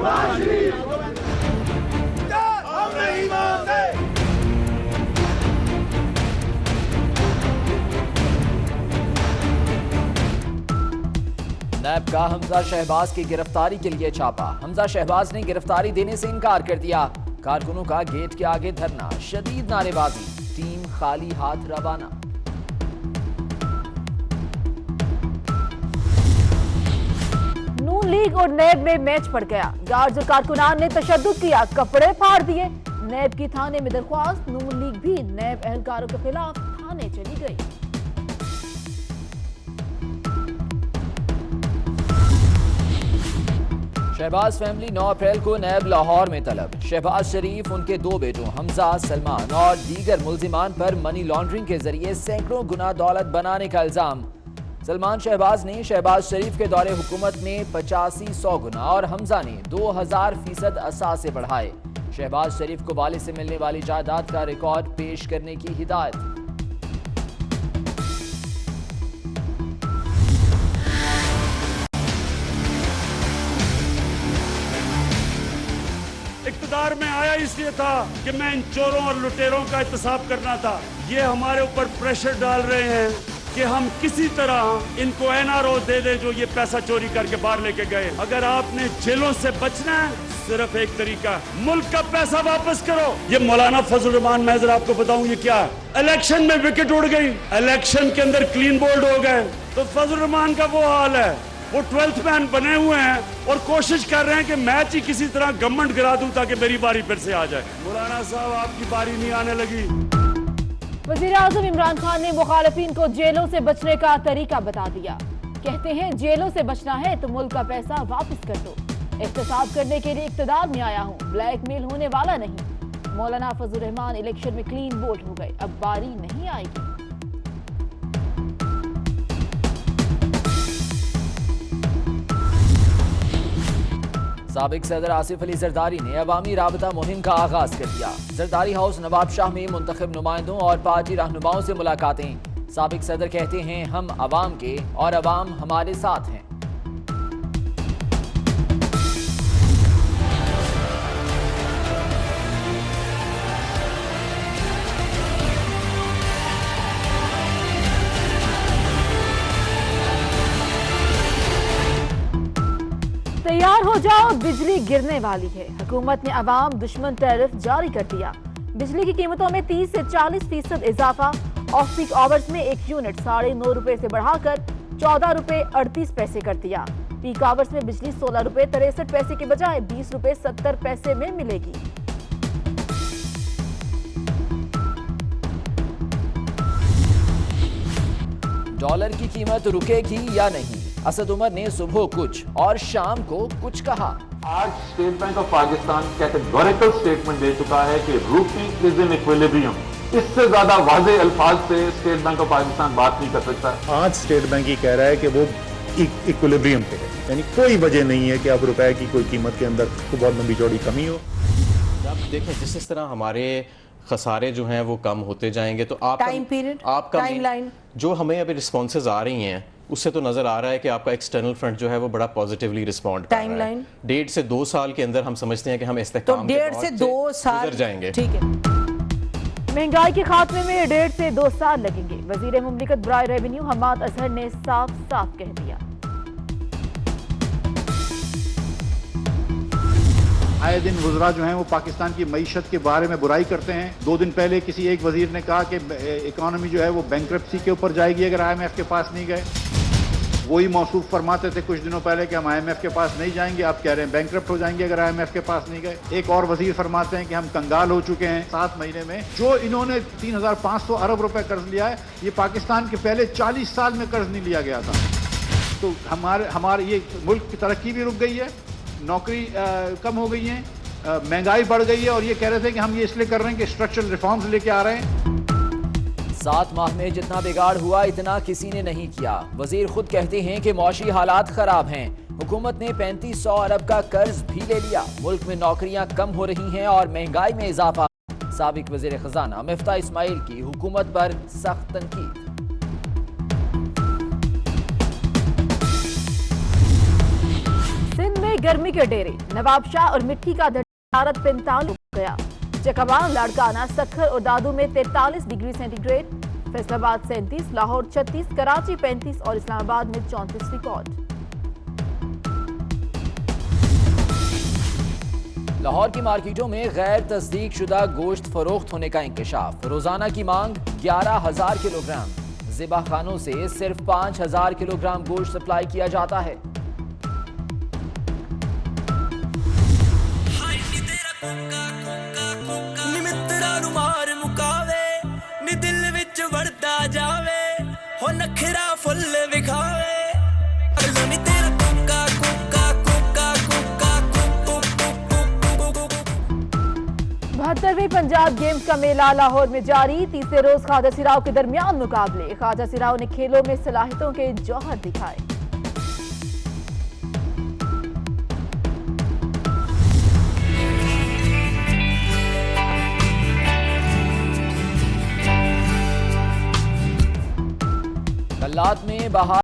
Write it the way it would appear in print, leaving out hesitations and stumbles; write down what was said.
नैब का हमजा शहबाज की गिरफ्तारी के लिए छापा। हमजा शहबाज ने गिरफ्तारी देने से इनकार कर दिया। कारकुनों का गेट के आगे धरना, शदीद नारेबाजी, टीम खाली हाथ रवाना। नून लीग और नैब में मैच पड़ गया। गार्ड्स और कारकुनान ने तशद्दुद किया, कपड़े फाड़ दिए। नैब की थाने में दरख्वास्त, नून लीग भी नैब एहलकारों के खिलाफ थाने चली गई। शहबाज फैमिली 9 अप्रैल को नैब लाहौर में तलब। शहबाज शरीफ, उनके 2 बेटों हमजा, सलमान और दीगर मुल्जिमान पर मनी लॉन्ड्रिंग के जरिए सैकड़ों गुना दौलत बनाने का इल्जाम। सलमान शहबाज ने शहबाज शरीफ के दौरे हुकूमत में 8500 गुना और हमजा ने 2000% असासे बढ़ाए। शहबाज शरीफ को वालिद से मिलने वाली जायदाद का रिकॉर्ड पेश करने की हिदायत। इक़्तिदार में आया इसलिए था कि मैं इन चोरों और लुटेरों का एहतसाब करना था। ये हमारे ऊपर प्रेशर डाल रहे हैं कि हम किसी तरह इनको एनआरओ दे दें जो ये पैसा चोरी करके बाहर लेके गए। अगर आपने जेलों से बचना है, सिर्फ एक तरीका, मुल्क का पैसा वापस करो। ये मौलाना फजल रहमान, मैं जरा आपको बताऊं ये क्या है। इलेक्शन में विकेट उड़ गई, इलेक्शन के अंदर क्लीन बोल्ड हो गए, तो फजल रहमान का वो हाल है। वो 12th मैन बने हुए हैं और कोशिश कर रहे हैं कि मैच ही किसी तरह गवर्नमेंट गिरा दूं ताकि मेरी बारी फिर से आ जाए। मौलाना साहब, आपकी बारी नहीं आने लगी। वज़ीर आज़म इमरान खान ने मुखालिफिन को जेलों से बचने का तरीका बता दिया। कहते हैं जेलों से बचना है तो मुल्क का पैसा वापस कर दो। एहतसाब करने के लिए इक़्तिदार में आया हूँ, ब्लैकमेल होने वाला नहीं। मौलाना फजल रहमान इलेक्शन में क्लीन बोल्ड हो गए, अब बारी नहीं आएगी। साबिक सदर आसिफ अली जरदारी ने अवामी राबता मुहिम का आगाज कर दिया। जरदारी हाउस नवाब शाह में मुंतखब नुमाइंदों और पार्टी रहनुमाओं से मुलाकातें। साबिक सदर कहते हैं हम अवाम के और अवाम हमारे साथ हैं। तैयार हो जाओ, बिजली गिरने वाली है। हुकूमत ने अवाम दुश्मन टैरिफ जारी कर दिया। बिजली की कीमतों में 30 से 40% इजाफा। ऑफ पीक आवर्स में 1 यूनिट 9.5 रुपए से बढ़ाकर 14 रुपए 38 पैसे कर दिया। पीक आवर्स में बिजली 16 रुपए 63 पैसे के बजाय 20 रुपए 70 पैसे में मिलेगी। डॉलर की कीमत रुकेगी या नहीं, असद उमर ने सुबह कुछ और शाम को कुछ कहा। आज State Bank of Pakistan categorical statement दे चुका है कि रूपी इज इन इक्विलिब्रियम। इससे ज्यादा वाज़े अल्फाज से स्टेट बैंक ऑफ पाकिस्तान बात नहीं कर सकता। आज स्टेट बैंक ही कह रहा है कि वो इक्विलिब्रियम पे है, यानी कोई वजह नहीं है कि अब रुपए की कोई कीमत के अंदर तो बहुत लंबी चौड़ी कमी हो। अब देखें जिस तरह हमारे खसारे जो हैं वो कम होते जाएंगे तो आपका टाइम पीरियड, आपका टाइम लाइन जो हमें अभी रिस्पॉन्सेज आ रही हैं उससे तो नजर आ रहा है कि आपका एक्सटर्नल फ्रंट जो है वो बड़ा पॉजिटिवली रिस्पॉन्ड कर रहा है। 1.5 से 2 साल के अंदर हम समझते हैं कि हम इस्तेहकाम तो 1.5 से 2 साल गुजर जाएंगे। ठीक है। महंगाई के खात्मे में 1.5 से 2 साल लगेंगे। वजीर मुमलिकत बराए रेवेन्यू हम्माद अजहर ने साफ साफ कह दिया। आए दिन वज़रा जो हैं वो पाकिस्तान की मईशत के बारे में बुराई करते हैं। 2 दिन पहले किसी एक वजीर ने कहा कि इकॉनमी जो है वो बैंक्रप्सी के ऊपर जाएगी अगर IMF के पास नहीं गए। वही मौसूफ फरमाते थे कुछ दिनों पहले कि हम IMF के पास नहीं जाएंगे, आप कह रहे हैं बैंक्रप्ट हो जाएंगे अगर IMF के पास नहीं गए। एक और वजीर फरमाते हैं कि हम कंगाल हो चुके हैं। 7 महीने में जो इन्होंने 3500 अरब रुपए कर्ज लिया है, ये पाकिस्तान के पहले 40 साल में कर्ज नहीं लिया गया था। तो हमारे ये मुल्क की तरक्की भी रुक गई है, नौकरी कम हो गई है, महंगाई बढ़ गई है, और ये कह रहे थे कि हम ये इसलिए कर रहे हैं कि स्ट्रक्चरल रिफॉर्म्स लेके आ रहे हैं। 7 माह में जितना बिगाड़ हुआ इतना किसी ने नहीं किया। वजीर खुद कहते हैं कि मौशी हालात खराब हैं। हुकूमत ने 3500 अरब का कर्ज भी ले लिया। मुल्क में नौकरियां कम हो रही हैं और महंगाई में इजाफा। साबिक वजीर खजाना मिफ्ता इस्माइल की हुकूमत पर सख्त तनकीद। सिंध में गए गर्मी के डेरे। नवाबशाह और मिट्टी का हरारत 45 हो गया। चकवान, लाड़काना, सखर और दादू में 43 डिग्री सेंटीग्रेड, फैसलाबाद 37, लाहौर 36, कराची 35 और इस्लामाबाद में 34 रिकॉर्ड। लाहौर की मार्केटों में गैर तस्दीक शुदा गोश्त फरोख्त होने का इंकशाफ। रोजाना की मांग 11,000 किलोग्राम। ज़िबा खानों से सिर्फ 5,000 किलोग्राम गोश्त सप्लाई किया जाता है। नखरा फुल विखावे 72वीं पंजाब गेम्स का मेला लाहौर में जारी। तीसरे रोज ख्वाजा सिराव के दरमियान मुकाबले। ख्वाजा सिराव ने खेलों में सलाहियतों के जौहर दिखाए। कल्लात में बहार